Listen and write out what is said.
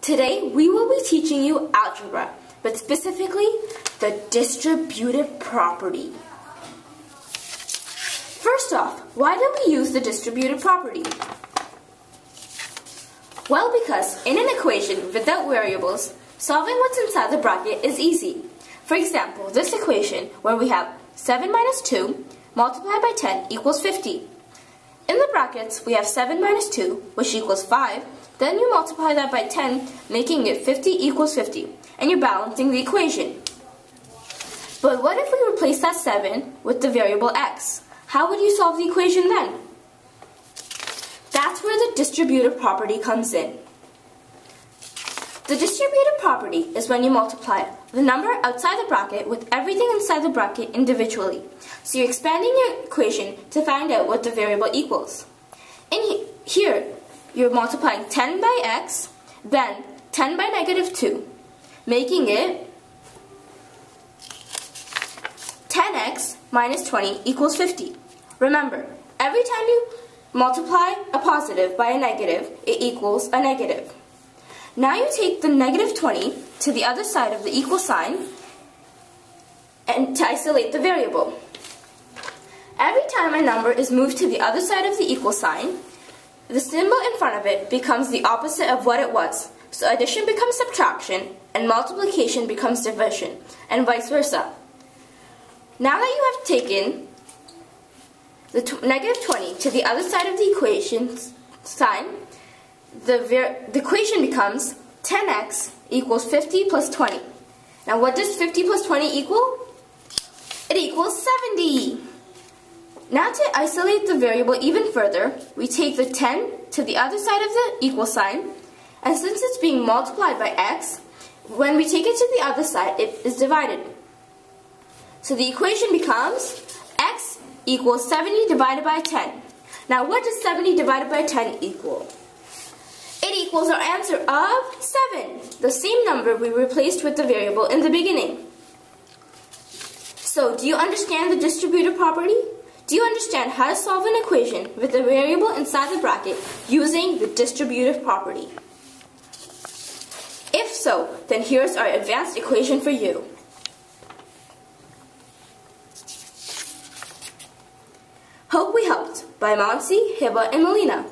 Today we will be teaching you algebra, but specifically the distributive property. First off, why do we use the distributive property? Well, because in an equation without variables, solving what's inside the bracket is easy. For example, this equation where we have 7 minus 2 multiplied by 10 equals 50. In the brackets, we have 7 minus 2, which equals 5. Then you multiply that by 10, making it 50 equals 50. And you're balancing the equation. But what if we replace that 7 with the variable x? How would you solve the equation then? That's where the distributive property comes in. The distributive property is when you multiply the number outside the bracket with everything inside the bracket individually. So you're expanding your equation to find out what the variable equals. Here, you're multiplying 10 by x, then 10 by negative 2, making it 10x minus 20 equals 50. Remember, every time you multiply a positive by a negative, it equals a negative. Now you take the negative 20 to the other side of the equal sign and to isolate the variable. Every time a number is moved to the other side of the equal sign, the symbol in front of it becomes the opposite of what it was. So addition becomes subtraction and multiplication becomes division, and vice versa. Now that you have taken the negative 20 to the other side of the equation sign, the equation becomes 10x equals 50 plus 20. Now what does 50 plus 20 equal? It equals 70. Now to isolate the variable even further, we take the 10 to the other side of the equal sign, and since it's being multiplied by x, when we take it to the other side, it is divided. So the equation becomes x equals 70 divided by 10. Now what does 70 divided by 10 equal? It equals our answer of 7, the same number we replaced with the variable in the beginning. So, do you understand the distributive property? Do you understand how to solve an equation with a variable inside the bracket using the distributive property? If so, then here's our advanced equation for you. Hope we helped by Manasi, Hiba, and Melena.